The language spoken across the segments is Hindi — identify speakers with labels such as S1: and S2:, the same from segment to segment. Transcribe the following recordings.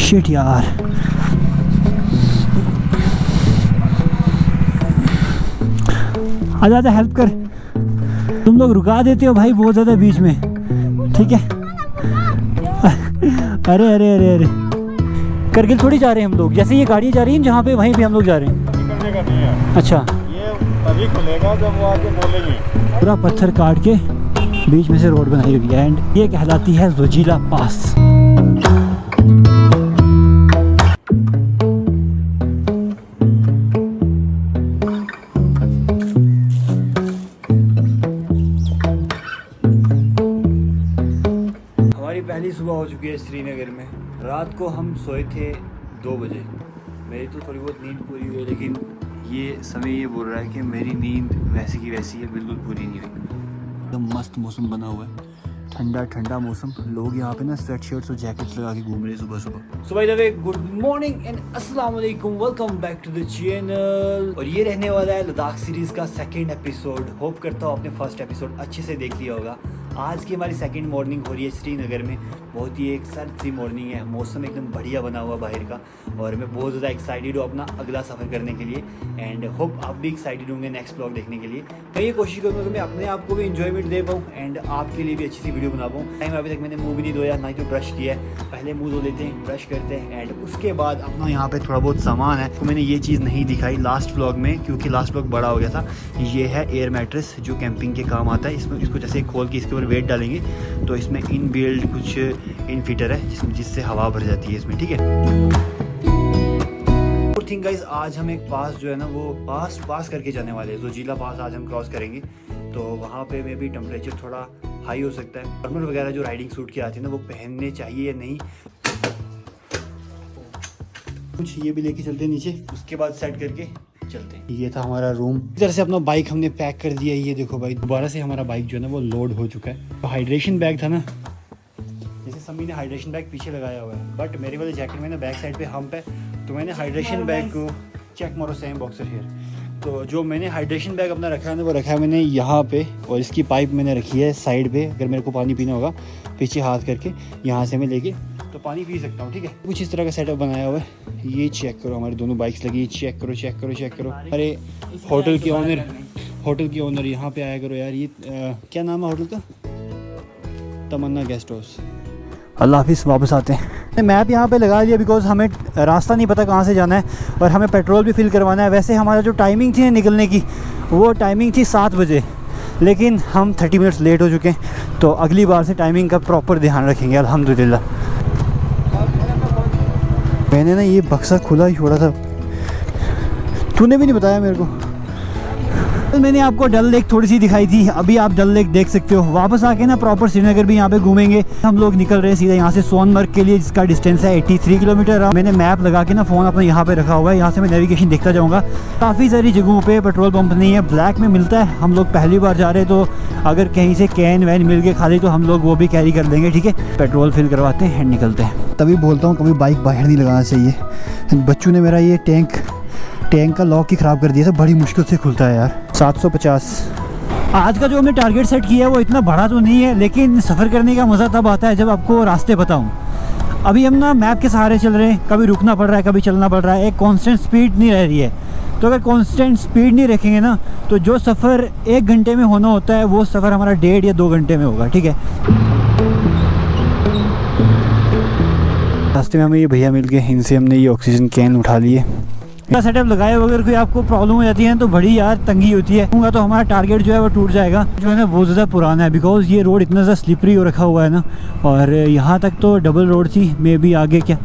S1: शिट यार, आजा आजा हेल्प कर। तुम लोग रुका देते हो भाई बहुत ज़्यादा बीच में, ठीक है। अरे अरे अरे अरे, करगिल थोड़ी जा रहे हैं हम लोग, जैसे ये गाड़ियाँ जा रही हैं जहाँ पे वहीं पे हम लोग जा रहे हैं।
S2: निकलने का नहीं है।
S1: अच्छा,
S2: ये तभी खुलेगा जब वो आके बोलेंगे।
S1: पूरा पत्थर काट के बीच में से रोड बनाई हुई है एंड ये कहलाती है ज़ोजिला पास। हमारी पहली सुबह हो चुकी है श्रीनगर में। रात को हम सोए थे 2 बजे। मेरी तो थोड़ी बहुत नींद पूरी हुई है, लेकिन ये समय ये बोल रहा है कि मेरी नींद वैसी की वैसी है, बिल्कुल पूरी नहीं हुई। एकदम मस्त मौसम बना हुआ है, ठंडा ठंडा मौसम। लोग यहाँ पे ना स्वेट शर्ट्स और जैकेट्स लगा के घूम रहे हैं सुबह सुबह। So by the way, good morning and अस्सलाम वालेकुम, welcome back to the channel. और ये रहने वाला है लद्दाख सीरीज का सेकंड एपिसोड। होप करता हूँ आपने फर्स्ट एपिसोड अच्छे से देख लिया होगा। आज की हमारी सेकंड मॉर्निंग हो रही है श्रीनगर में। बहुत ही एक सर्द सी मॉर्निंग है, मौसम एकदम बढ़िया बना हुआ बाहर का, और मैं बहुत ज़्यादा एक्साइटेड हूँ अपना अगला सफ़र करने के लिए। एंड होप आप भी एक्साइटेड होंगे नेक्स्ट ब्लॉग देखने के लिए। मैं ये कोशिश करूँगा कि मैं अपने आप को भी इंजॉयमेंट दे पाऊँ एंड आपके लिए भी अच्छी सी वीडियो बना पाऊँ। टाइम अभी तक मैंने मुँह भी नहीं धोया, ना ही तो ब्रश किया है। पहले मुँह धो लेते हैं, ब्रश करते हैं एंड उसके बाद अपना यहाँ पे थोड़ा बहुत सामान है। तो मैंने ये चीज़ नहीं दिखाई लास्ट व्लॉग में, क्योंकि लास्ट व्लॉग बड़ा हो गया था। ये है एयर मैट्रेस जो कैंपिंग के काम आता है। इसमें इसको जैसे खोल के इसके ऊपर वेट डालेंगे तो इसमें इन बिल्ड कुछ इनफिटर है जिससे हवा भर जाती है इसमें, ठीक है। थिंक गाइस, आज हम एक पास जो है ना वो पास करके जाने वाले हैं। ज़ोजिला पास आज हम क्रॉस करेंगे, तो वहाँ पे में भी टेम्परेचर थोड़ा हाई हो सकता है। फॉर्मल वगैरह जो राइडिंग सूट की आती है ना वो पहनने चाहिए या नहीं, कुछ ये भी लेके चलते हैं नीचे, उसके बाद सेट करके चलते हैं। ये था हमारा रूम। इधर से अपना बाइक हमने पैक कर दिया है। ये देखो भाई, दोबारा से हमारा बाइक जो है ना वो लोड हो चुका है। तो हाइड्रेशन बैग था ना, जैसे समी ने हाइड्रेशन बैग पीछे लगाया हुआ है, बट मेरे वाले जैकेट में ना बैक साइड पे हम्प है, तो मैंने हाइड्रेशन बैग को चेक मारो, सेम बॉक्सर हियर। तो जो मैंने हाइड्रेशन बैग अपना रखा है ना वो रखा है मैंने यहाँ पे, और इसकी पाइप मैंने रखी है साइड पे। अगर मेरे को पानी पीना होगा पीछे हाथ करके यहाँ से मैं लेके तो पानी पी सकता हूँ, ठीक है। कुछ इस तरह का सेटअप बनाया हुआ है। ये चेक करो, हमारी दोनों बाइक्स लगी, चेक करो चेक करो चेक करो। अरे होटल की ओनर यहाँ पे आया करो यार। ये क्या नाम है होटल का? तमन्ना गेस्ट हाउस। अल्लाह हाफिज़, वापस आते हैं। मैप यहाँ पे लगा दिया बिकॉज हमें रास्ता नहीं पता कहाँ से जाना है, और हमें पेट्रोल भी फिल करवाना है। वैसे हमारा जो टाइमिंग थी निकलने की वो टाइमिंग थी 7 बजे, लेकिन हम 30 मिनट्स लेट हो चुके हैं। तो अगली बार से टाइमिंग का प्रॉपर ध्यान रखेंगे अल्हम्दुलिल्लाह। मैंने ना ये बक्सा खुला ही छोड़ा था, तूने भी नहीं बताया मेरे को। मैंने आपको डल लेक थोड़ी सी दिखाई थी, अभी आप डल लेक देख सकते हो। वापस आके ना प्रॉपर श्रीनगर भी यहाँ पे घूमेंगे। हम लोग निकल रहे हैं सीधा यहाँ से सोनमर्ग के लिए, जिसका डिस्टेंस है 83 किलोमीटर। मैंने मैप लगा के ना फ़ोन अपना यहाँ पे रखा हुआ है, यहाँ से मैं नेविगेशन देखता जाऊँगा। काफ़ी सारी जगहों पे पेट्रोल पंप नहीं है, ब्लैक में मिलता है। हम लोग पहली बार जा रहे हैं, तो अगर कहीं से कैन वैन मिल गए खाली तो हम लोग वो भी कैरी कर लेंगे, ठीक है। पेट्रोल फिल करवाते हैं एंड निकलते हैं। तभी बोलता हूँ कभी बाइक बाहर नहीं लगाना चाहिए। बच्चों ने मेरा ये टैंक का लॉक ही ख़राब कर दिया था, बड़ी मुश्किल से खुलता है यार। 750 आज का जो हमने टारगेट सेट किया है वो इतना बड़ा तो नहीं है, लेकिन सफ़र करने का मज़ा तब आता है जब आपको रास्ते पता हों। अभी हम ना मैप के सहारे चल रहे हैं, कभी रुकना पड़ रहा है, कभी चलना पड़ रहा है। एक कांस्टेंट स्पीड नहीं रह रही है। तो अगर कांस्टेंट स्पीड नहीं रखेंगे ना तो जो सफ़र 1 घंटे में होना होता है वो सफ़र हमारा 1.5 या 2 घंटे में होगा, ठीक है। रास्ते में हमें ये भैया मिल गए, इनसे हमने ये ऑक्सीजन कैन उठा लिए। सेटअप लगाए अगर कोई आपको प्रॉब्लम हो जाती है तो बड़ी यार तंगी होती है, तो हमारा टारगेट जो है वो टूट जाएगा। जो है ना बहुत ज़्यादा पुराना है, बिकॉज ये रोड इतना ज़्यादा स्लिपरी हो रखा हुआ है ना, और यहाँ तक तो डबल रोड थी। मे भी आगे क्या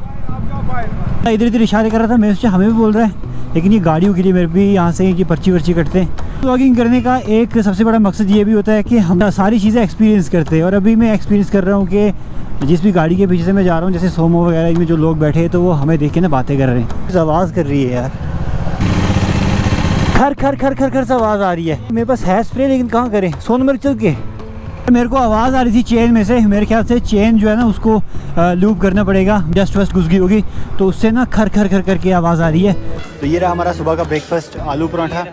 S1: इधर इधर इशारे कर रहा था, मैं सोचा हमें भी बोल रहा है, लेकिन ये गाड़ियों के लिए मेरे भी यहाँ से कि पर्ची वर्ची कटते हैं। व्लॉगिंग करने का एक सबसे बड़ा मकसद ये भी होता है कि हम सारी चीज़ें एक्सपीरियंस करते हैं। और अभी मैं एक्सपीरियंस कर रहा हूँ कि जिस भी गाड़ी के पीछे से मैं जा रहा हूँ, जैसे सोमो वगैरह इनमें जो लोग बैठे हैं तो वो हमें देख के ना बातें कर रहे हैं। आवाज़ कर रही है यार, खर खर खर खर खर से आवाज़ आ रही है। मेरे पास है स्प्रे, लेकिन कहाँ करें? सोनमर्ग चल के मेरे को आवाज़ आ रही थी चेन में से। मेरे ख्याल से चेन जो है ना उसको लूप करना पड़ेगा, डस्ट वस्ट घुस गई होगी तो उससे ना खर खर खर करके आवाज़ आ रही है। तो ये रहा हमारा सुबह का ब्रेकफास्ट, आलू पराठा,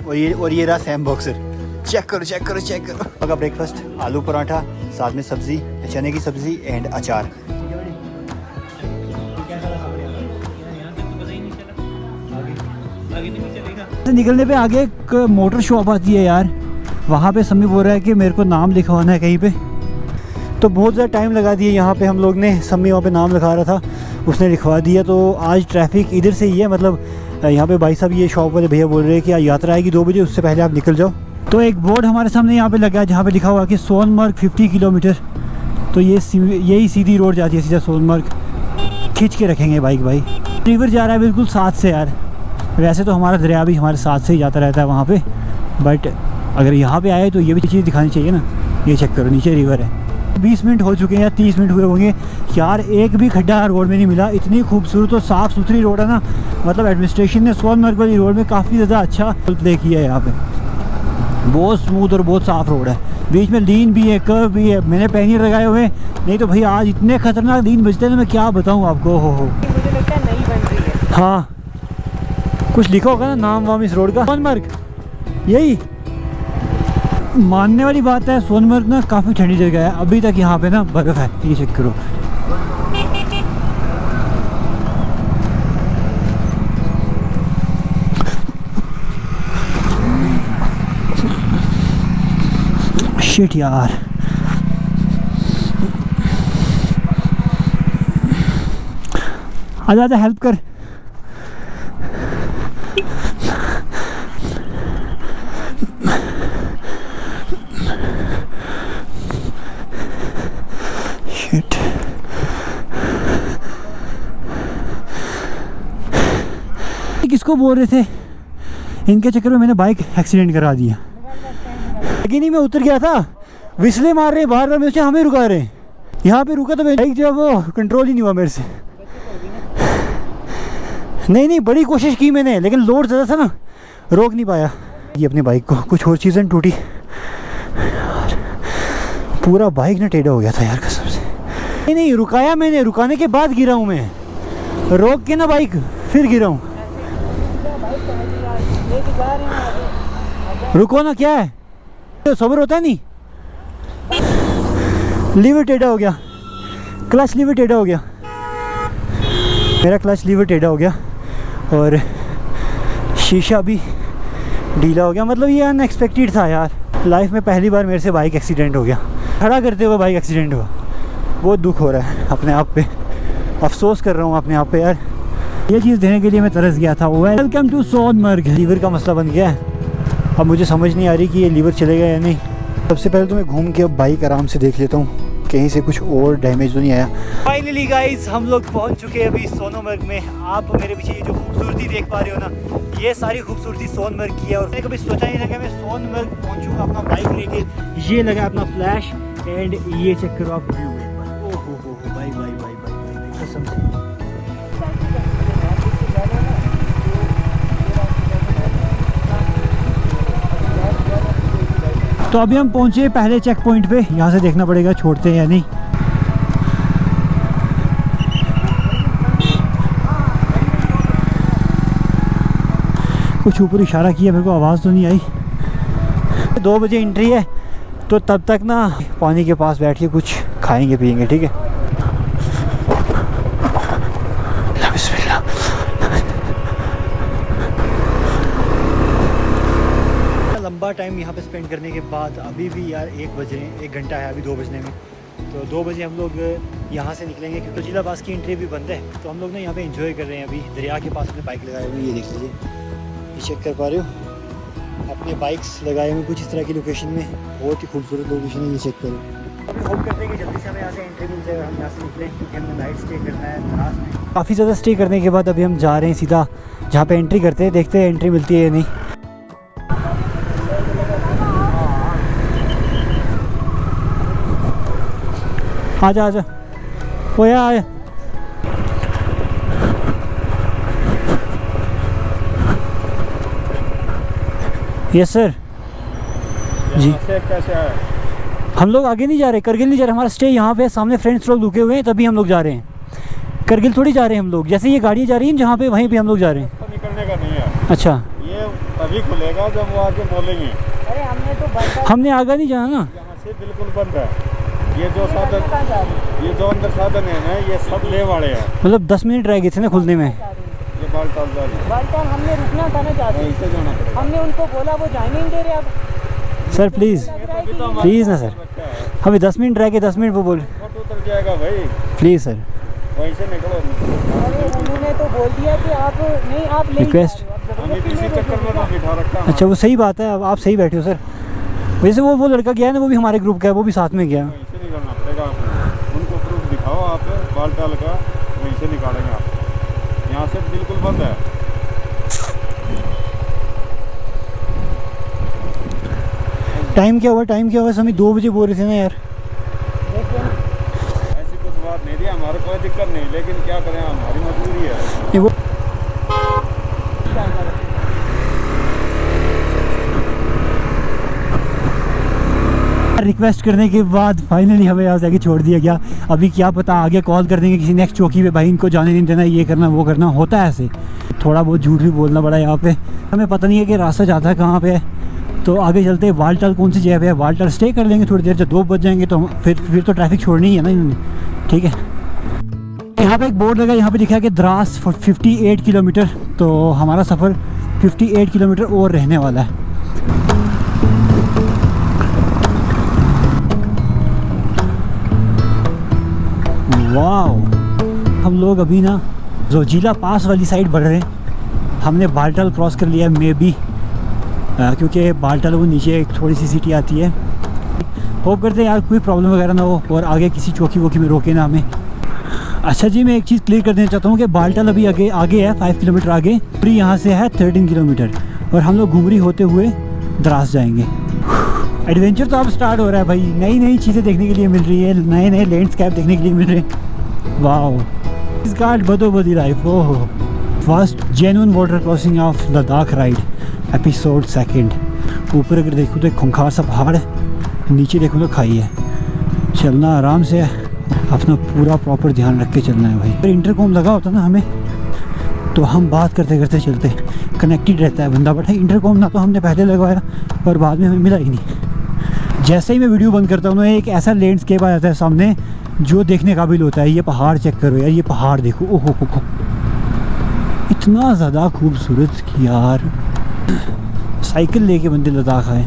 S1: और ये रहा सैम बॉक्सर। चेक करो चेक करो चेक करो। सुबह का ब्रेकफास्ट आलू पराठा, साथ में सब्ज़ी, चने की सब्ज़ी एंड अचार। निकलने पे आगे एक मोटर शॉप आती है यार, वहाँ पे समी बोल रहा है कि मेरे को नाम लिखवाना है कहीं पे। तो बहुत ज़्यादा टाइम लगा दिया यहाँ पे हम लोग ने। समी वहाँ पे नाम लिखा रहा था, उसने लिखवा दिया। तो आज ट्रैफिक इधर से ही है, मतलब यहाँ पे भाई साहब ये शॉप वाले भैया बोल रहे हैं कि यात्रा आएगी 2 बजे, उससे पहले आप निकल जाओ। तो एक बोर्ड हमारे सामने यहाँ पे लगा है जहाँ पे लिखा हुआ कि सोनमर्ग 50 किलोमीटर। तो यही सीधी रोड जाती है सीधा सोनमर्ग। खींच के रखेंगे बाइक भाई। रिवर जा रहा है बिल्कुल साथ से यार। वैसे तो हमारा दरिया भी हमारे साथ से ही जाता रहता है वहाँ पे, बट अगर यहाँ पे आए तो ये भी चीज़ दिखानी चाहिए ना। ये चेक करो, नीचे रिवर है। 20 मिनट हो चुके हैं या 30 मिनट हुए होंगे यार, एक भी खड्डा रोड में नहीं मिला। इतनी खूबसूरत और साफ़ सुथरी रोड है ना, मतलब एडमिनिस्ट्रेशन ने सोनमर्ग वाली रोड में काफ़ी ज़्यादा अच्छा प्ले किया है। यहाँ पे बहुत स्मूथ और बहुत साफ़ रोड है। बीच में लीन भी है, कर्व भी है। मैंने पैनियर लगाए हुए, नहीं तो भाई आज इतने खतरनाक लीन बजते हैं ना, मैं क्या बताऊँ आपको। हो
S3: मुझे लगता है नई बन रही है।
S1: हाँ, कुछ लिखा होगा ना नाम वाम इस रोड का, सोनमर्ग। यही मानने वाली बात है, सोनमर्ग ना काफ़ी ठंडी जगह है। अभी तक यहाँ पे ना बर्फ़ है, ये चेक करो। शिट यार, आजा आजा हेल्प कर। शिट, किसको बोल रहे थे, इनके चक्कर में मैंने बाइक एक्सीडेंट करा दिया। लेकिन नहीं, मैं उतर गया था, विसले मार रहे बार बार, मुझे हमें रुका रहे। यहाँ पे रुका तो बाइक जो है वो कंट्रोल ही नहीं हुआ मेरे से। नहीं, बड़ी कोशिश की मैंने, लेकिन लोड ज़्यादा था ना, रोक नहीं पाया ये अपनी बाइक को। कुछ और चीज़ें टूटी, पूरा बाइक ना टेढ़ा हो गया था यार कसम से। नहीं रुकाया मैंने, रुकाने के बाद गिरा हूँ मैं, रोक के ना बाइक फिर गिरा हूँ। रुको ना, क्या है तो सब्र होता है नहीं। लीवर टेढ़ा हो गया, क्लच लीवर टेढ़ा हो गया, मेरा क्लच लीवर टेढ़ा हो गया और शीशा भी ढीला हो गया। मतलब ये अनएक्सपेक्टेड था यार, लाइफ में पहली बार मेरे से बाइक एक्सीडेंट हो गया। खड़ा करते हुए बाइक एक्सीडेंट हुआ, बहुत दुख हो रहा है अपने आप पे, अफसोस कर रहा हूँ अपने आप पे यार। ये चीज़ देने के लिए मैं तरस गया था। Welcome to Sonamarg. लीवर का मसला बन गया है, अब मुझे समझ नहीं आ रही कि ये लीवर चलेगा या नहीं। सबसे पहले तो मैं घूम के अब बाइक आराम से देख लेता हूँ कहीं से कुछ और डैमेज तो नहीं आया। फाइनली गाइस, हम लोग पहुँच चुके हैं अभी सोनमर्ग में। आप मेरे पीछे ये जो खूबसूरती देख पा रहे हो ना, ये सारी खूबसूरती सोनमर्ग की है। और मैंने कभी सोचा नहीं था कि मैं सोनमर्ग पहुँचूँगा अपना बाइक लेके। ये लगा अपना फ्लैश एंड ये चेक करो आप व्यू एक बार। ओहो हो भाई भाई भाई भाई कसम से। तो अभी हम पहुंचे पहले चेक पॉइंट पे, यहाँ से देखना पड़ेगा छोड़ते हैं या नहीं। कुछ ऊपर इशारा किया, मेरे को आवाज़ तो नहीं आई। 2 बजे एंट्री है, तो तब तक ना पानी के पास बैठ के कुछ खाएंगे पिएंगे, ठीक है। लंबा टाइम यहाँ पे स्पेंड करने के बाद अभी भी यार 1 बज रहे हैं, 1 घंटा है अभी 2 बजने में। तो 2 बजे हम लोग यहाँ से निकलेंगे क्योंकि जिला पास की एंट्री भी बंद है। तो हम लोग ना यहाँ पे एंजॉय कर रहे हैं। अभी दरिया के पास अपने बाइक लगाए हुए, ये देख लीजिए, ये चेक कर पा रहे हो, अपने बाइक्स लगाए हुए कुछ इस तरह की लोकेशन में। बहुत ही खूबसूरत लोकेशन है, ये चेक करो। अभी होप करते हैं कि जल्दी से हमें यहाँ से एंट्री मिल जाए, हम यहाँ से निकलें क्योंकि हमें नाइट स्टे करना है द्रास में। काफ़ी ज़्यादा स्टे करने के बाद अभी हम जा रहे हैं सीधा जहाँ पे एंट्री करते हैं, देखते हैं एंट्री मिलती है या नहीं। आजा आजा, ओ या आया। यस सर जी।
S2: कैसे है?
S1: हम लोग आगे नहीं जा रहे, करगिल नहीं जा रहे, हमारा स्टे यहाँ पे सामने। फ्रेंड्स लोग रुके हुए हैं, तभी हम लोग जा रहे हैं। करगिल थोड़ी जा रहे हैं हम लोग, जैसे ये गाड़ियाँ जा रही हैं जहाँ पे, वहीं पे हम लोग जा रहे हैं।
S2: तो निकलने का नहीं है।
S1: अच्छा,
S2: ये तभी खुलेगा जब वो आके बोलेंगे।
S3: अरे हमने तो
S1: हमने आगे नहीं जाना ना,
S2: यहाँ से बिल्कुल बंद है। ये जो साधन, ये जो अंदर साधन है ना, ये सब ले वाले हैं।
S1: मतलब 10 मिनट रह गए थे ना खुलने में।
S2: ये बालटाल जा रही है।
S3: बालटाल हमने रुकना था ना जाते,
S2: वहीं से जाना पड़ेगा।
S3: हमने उनको बोला, वो जाने नहीं दे रहे। अब
S1: सर प्लीज़ प्लीज़ ना सर, हमें 10 मिनट रह गए, 10 मिनट वो बोल,
S2: फोटो उतर जाएगा भाई,
S1: प्लीज़ सर
S2: वहीं से निकलो।
S3: अरे उन्होंने तो बोल दिया कि आप नहीं, आप ले
S1: Request।
S2: हमें किसी चक्कर में ना बिठा रखा है।
S1: अच्छा वो सही बात है, अब आप सही बैठे हो सर। वैसे वो लड़का गया है ना, वो भी हमारे ग्रुप का है, वो भी साथ में गया।
S2: वहीं से निकलना पड़ेगा आपको। उनको प्रूफ दिखाओ आप बालटाल का, वहीं से निकालेंगे आप। यहाँ से बिल्कुल बंद है।
S1: टाइम क्या हुआ, टाइम क्या हुआ? समय 2 बजे बोल रहे थे ना यार।
S2: ऐसी कुछ बात नहीं थी, हमारे कोई दिक्कत नहीं, लेकिन क्या करें, हमारी मजबूरी है।
S1: ये वो रिक्वेस्ट करने के बाद फाइनली हमें यहाँ से आगे छोड़ दिया गया। अभी क्या पता आगे कॉल कर देंगे किसी नेक्स्ट चौकी पे, भाई इनको जाने नहीं देना, ये करना वो करना, होता है ऐसे। थोड़ा बहुत झूठ भी बोलना पड़ा यहाँ पे। हमें पता नहीं है कि रास्ता जाता है कहाँ पे है, तो आगे चलते हैं। बालटाल कौन सी जगह पे है, बालटाल स्टे कर लेंगे थोड़ी देर, जब 2 बज जाएंगे तो फिर तो ट्रैफिक छोड़नी ही है ना इन्होंने, ठीक है। यहाँ पे एक बोर्ड लगा, यहाँ पे लिखा है कि द्रास 58 किलोमीटर, तो हमारा सफ़र 58 किलोमीटर और रहने वाला है। वाओ, हम लोग अभी ना जोजिला पास वाली साइड बढ़ रहे हैं। हमने बालटाल क्रॉस कर लिया मे बी, क्योंकि बालटाल वो नीचे एक थोड़ी सी सिटी आती है। होप करते हैं यार कोई प्रॉब्लम वगैरह ना हो और आगे किसी चौकी वोकी में रोके ना हमें। अच्छा जी, मैं एक चीज़ क्लियर कर देना चाहता हूँ कि बालटाल अभी आगे है 5 किलोमीटर आगे, फिर यहाँ से है 13 किलोमीटर, और हम लोग घुमरी होते हुए द्रास जाएंगे। एडवेंचर तो अब स्टार्ट हो रहा है भाई, नई नई चीज़ें देखने के लिए मिल रही है, नए नए लैंडस्केप देखने के लिए मिल रहे हैं। वाओ, इस घाट बदोबदी लाइफ। ओहो, first genuine water crossing of Ladakh ride, episode 2। ऊपर अगर देखूँ तो एक खूंखार सा पहाड़ है, नीचे देखूँ तो खाई है। चलना आराम से है, अपना पूरा प्रॉपर ध्यान रख के चलना है भाई। अगर इंटरकॉम लगा होता ना हमें, तो हम बात करते करते चलते, कनेक्टेड रहता है बंदा। बट इंटरकॉम ना तो हमने पहले लगवाया और बाद में हमें मिला ही नहीं। जैसे ही मैं वीडियो बंद करता हूँ ना, एक ऐसा लैंडस्केप आ जाता है सामने जो देखने काबिल होता है। ये पहाड़ चेक करो यार, ये पहाड़ देखो, ओहो हो, इतना ज़्यादा खूबसूरत कि यार। साइकिल लेके बंदे लद्दाख आए।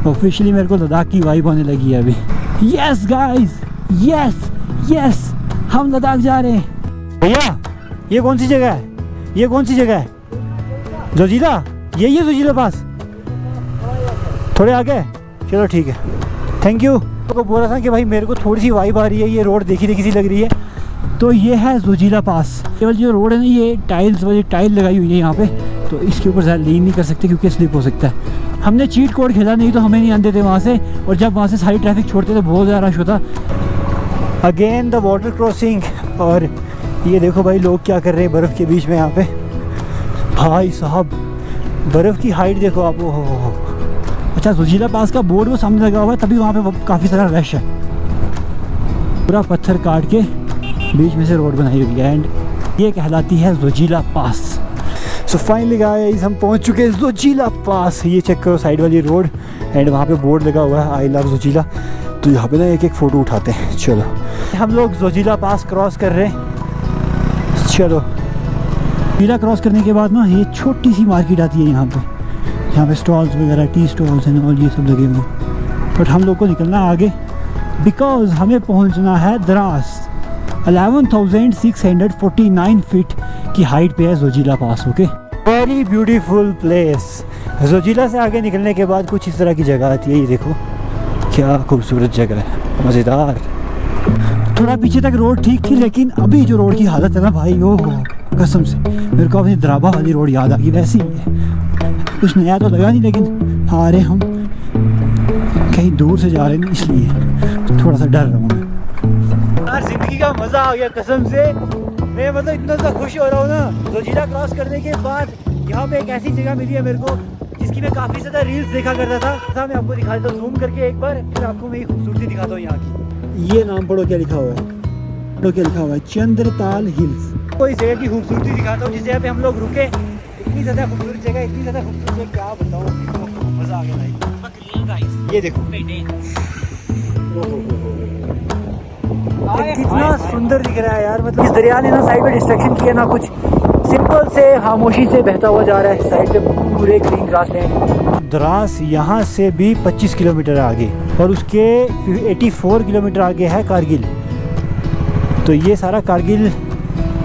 S1: ऑफिशियली मेरे को लद्दाख की वाइब आने लगी है अभी। यस गाइस, यस यस, हम लद्दाख जा रहे हैं। भैया ये कौन सी जगह है, ये कौन सी जगह है? जोजिला, यही है जोजिला पास? थोड़े आगे, चलो ठीक है, थैंक यू। तो बोल रहा था कि भाई मेरे को थोड़ी सी वाइब आ रही है, ये रोड देखी देखी सी लग रही है। तो ये है जोजिला पास। केवल जो रोड है ना, ये टाइल्स वाली टाइल लगाई हुई है यहाँ पे, तो इसके ऊपर ज़्यादा लीन नहीं कर सकते क्योंकि स्लिप हो सकता है। हमने चीट कोड खेला, नहीं तो हमें नहीं आते थे वहाँ से, और जब वहाँ से सारी ट्रैफिक छोड़ते तो बहुत ज़्यादा रश होता। अगेन द वाटर क्रॉसिंग, और ये देखो भाई लोग क्या कर रहे हैं बर्फ़ के बीच में यहाँ पे। भाई साहब बर्फ़ की हाइट देखो आप। ओहो, अच्छा जोजिला पास का बोर्ड वो सामने लगा हुआ है, तभी वहाँ पे काफ़ी सारा रश है। पूरा पत्थर काट के बीच में से रोड बनाई हुई है, एंड ये कहलाती है जोजिला पास। सो फाइनली गाइस हम पहुँच चुके हैं जोजिला पास। ये चेक करो साइड वाली रोड, एंड वहाँ पे बोर्ड लगा हुआ है आई लव जोजिला। तो यहाँ पे ना एक एक फ़ोटो उठाते हैं। चलो हम लोग जोजिला पास क्रॉस कर रहे हैं। चलो जोजिला क्रॉस करने के बाद ना ये छोटी सी मार्केट आती है यहाँ पे स्टॉल्स वगैरह, टी स्टॉल्स हैं और ये सब लगे हुए हैं। बट हम लोग को निकलना आगे, बिकॉज हमें पहुँचना है द्रास। 11,649 फीट की हाइट पे है Zojila pass. Okay, very beautiful place. Zojila से आगे निकलने के बाद कुछ इस तरह की जगह आती है, ये देखो क्या खूबसूरत जगह है, मज़ेदार। थोड़ा पीछे तक रोड ठीक थी, लेकिन अभी जो रोड की हालत है ना भाई, ओ कसम से मेरे को अपनी द्राबा वाली रोड याद आ गई। वैसी ही है, कुछ नया तो लगा नहीं, लेकिन आ रहे हम कहीं दूर से जा रहे हैं इसलिए थोड़ा सा डर रहा हूँ यार। ज़िंदगी का मज़ा आ गया कसम से। मैं मतलब इतना सा खुश हो रहा हूँ ना जोजिला क्रॉस करने के बाद। यहाँ पे एक ऐसी जगह मिली है मेरे को जिसकी मैं काफ़ी ज़्यादा रील्स देखा करता था। मैं आपको दिखा देता हूँ जूम करके एक बार, फिर आपको मैं खूबसूरती दिखाता हूँ यहाँ की। ये नाम पढ़ो क्या लिखा हुआ है, पढ़ो क्या लिखा हुआ है, चंद्रताल हिल्स। तो इस जगह की खूबसूरती दिखाता हूँ जिस जगह पे हम लोग रुके। इतनी ज़्यादा खूबसूरत जगह, इतनी ज़्यादा खूबसूरत जगह, क्या बताऊँ, मज़ा आ गया भाई। ये देखो कितना सुंदर दिख रहा है यार। मतलब इस दरिया ने ना साइड में डिस्ट्रक्शन किया ना कुछ, सिंपल से खामोशी से बहता हुआ जा रहा है, साइड पे पूरे ग्रीन ग्रास लैंड। द्रास यहाँ से भी 25 किलोमीटर आगे और उसके 84 किलोमीटर आगे है कारगिल। तो ये सारा कारगिल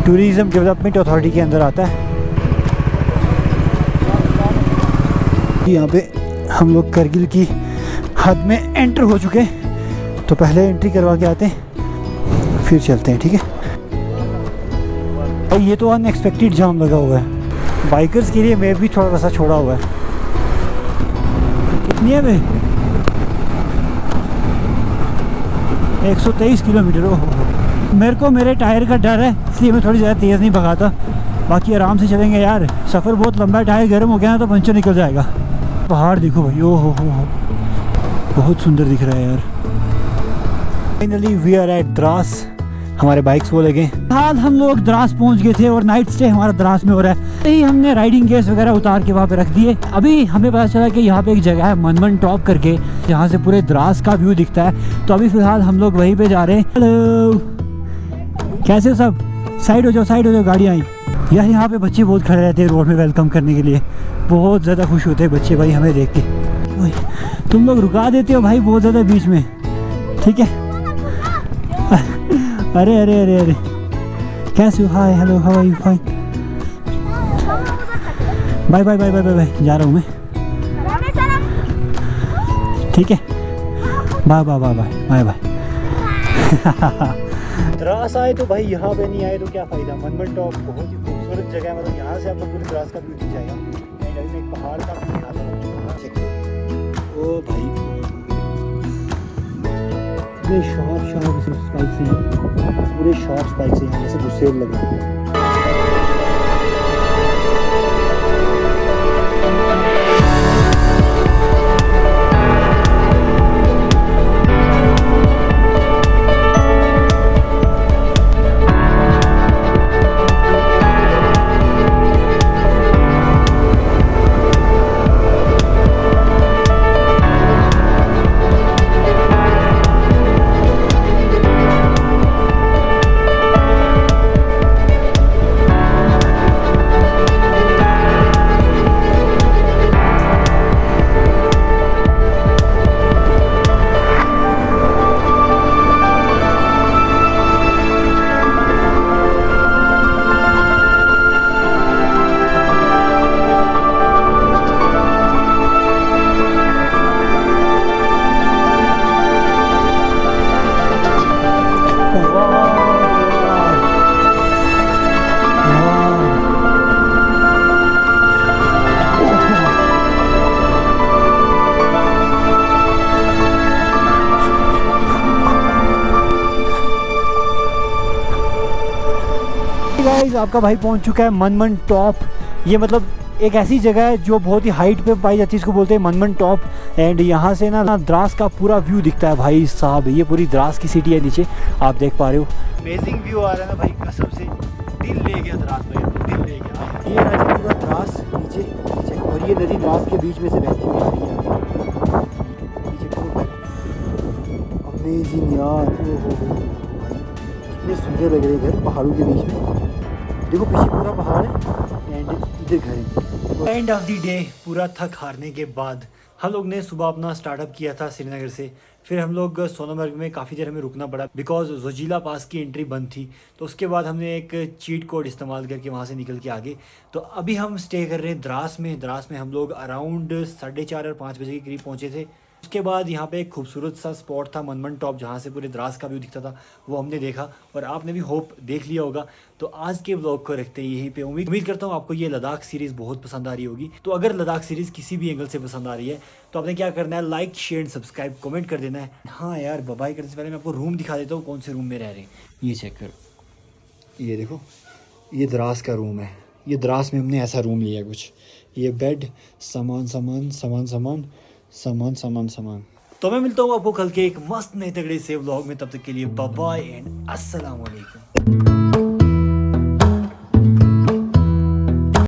S1: टूरिज़्म डेवलपमेंट अथॉरिटी के अंदर आता है। यहाँ पे हम लोग कारगिल की हद में एंटर हो चुके हैं, तो पहले एंट्री करवा के आते हैं फिर चलते हैं, ठीक है। और ये तो अनएक्सपेक्टेड जाम लगा हुआ है, बाइकर्स के लिए मैं भी थोड़ा सा छोड़ा हुआ है। कितनी है भाई? 123 किलोमीटर। ओहो, मेरे को मेरे टायर का डर है, इसलिए मैं थोड़ी ज़्यादा तेज़ नहीं भगाता। बाकी आराम से चलेंगे यार, सफ़र बहुत लंबा है, टायर गर्म हो गया ना तो पंचर निकल जाएगा। पहाड़ देखो भाई, ओ हो, बहुत सुंदर दिख रहा है यार। Finally we are at Dras. हमारे बाइक्स वो लगे। हाल हम लोग द्रास पहुंच गए थे और नाइट स्टे हमारा द्रास में हो रहा है। यही हमने राइडिंग गेयर्स वगैरह उतार के वहाँ पे रख दिए। अभी हमें पता चला कि यहाँ पे एक जगह है मनमन टॉप करके, जहाँ से पूरे द्रास का व्यू दिखता है। तो अभी फिलहाल हम लोग वहीं पे जा रहे हैं। हेलो, कैसे हो सब? साइड हो जाओ, गाड़ियाँ आई यार। यहाँ पे बच्चे बहुत खड़े रहते हैं रोड में वेलकम करने के लिए, बहुत ज़्यादा खुश होते हैं बच्चे भाई हमें देख के। तुम लोग रुका देते हो भाई बहुत ज़्यादा बीच में, ठीक है। अरे अरे अरे अरे, कैसे हो? Hi, hello, how are you? Fine, bye bye bye bye bye bye, जा रहा हूँ मैं, ठीक है। Bye bye bye bye bye bye. Dras आए तो भाई यहाँ पे नहीं आए तो क्या फ़ायदा। मनमन टॉप बहुत ही खूबसूरत जगह है, मतलब यहाँ से आपको पूरी द्रास का व्यू दिख जाएगा। अभी एक पहाड़ का व्यू दिखाता हूँ। ओ भाई, पूरे शार्प स्पाइक से, पूरे शार्प स्पाइक से यहाँ से गुस्सेल लगे। गाइस, आपका भाई पहुंच चुका है मनमन टॉप। ये मतलब एक ऐसी जगह है जो बहुत ही हाइट पे पाई जाती है, इसको बोलते हैं मनमन टॉप। एंड यहाँ से ना द्रास का पूरा व्यू दिखता है भाई साहब। ये पूरी द्रास की सिटी है नीचे, आप देख पा रहे हो। अमेजिंग व्यू आ रहा है ना भाई, कसम से दिल ले गया द्रास भाई, दिल ले गया। ये है पूरा द्रास नीचे, और ये नदी द्रास के बीच में से बहती हुई आ रही है नीचे। अमेजिंग यार, कितने सुंदर लग रहे हैं घर पहाड़ों के बीच में। देखो पीछे पूरा पहाड़ है एंड इधर घर है। एंड ऑफ द डे, पूरा थक हारने के बाद हम लोग ने सुबह अपना स्टार्टअप किया था श्रीनगर से। फिर हम लोग सोनमर्ग में काफ़ी देर हमें रुकना पड़ा बिकॉज जोजिला पास की एंट्री बंद थी। तो उसके बाद हमने एक चीट कोड इस्तेमाल करके वहाँ से निकल के आगे। तो अभी हम स्टे कर रहे हैं द्रास में। द्रास में हम लोग अराउंड 4:30 और 5 बजे के करीब पहुँचे थे। उसके बाद यहाँ पे एक खूबसूरत सा स्पॉट था मनमन टॉप, जहाँ से पूरे द्रास का व्यू दिखता था, वो हमने देखा और आपने भी होप देख लिया होगा। तो आज के व्लॉग को रखते हैं यहीं पे। उम्मीद करता हूँ आपको ये लद्दाख सीरीज़ बहुत पसंद आ रही होगी। तो अगर लद्दाख सीरीज़ किसी भी एंगल से पसंद आ रही है तो आपने क्या करना है, लाइक शेयर सब्सक्राइब कमेंट कर देना है। हाँ यार, बाय करने से पहले मैं आपको रूम दिखा देता हूँ, कौन से रूम में रह रहे हैं। ये चेक करो, ये देखो, ये द्रास का रूम है। ये द्रास में हमने ऐसा रूम लिया कुछ, ये बेड, सामान सामान सामान सामान सामान सामान सामान। तो मैं मिलता हूँ आपको कल के एक मस्त नए तगड़े से व्लॉग में। तब तक के लिए बाय बाय एंड अस्सलाम वालेकुम।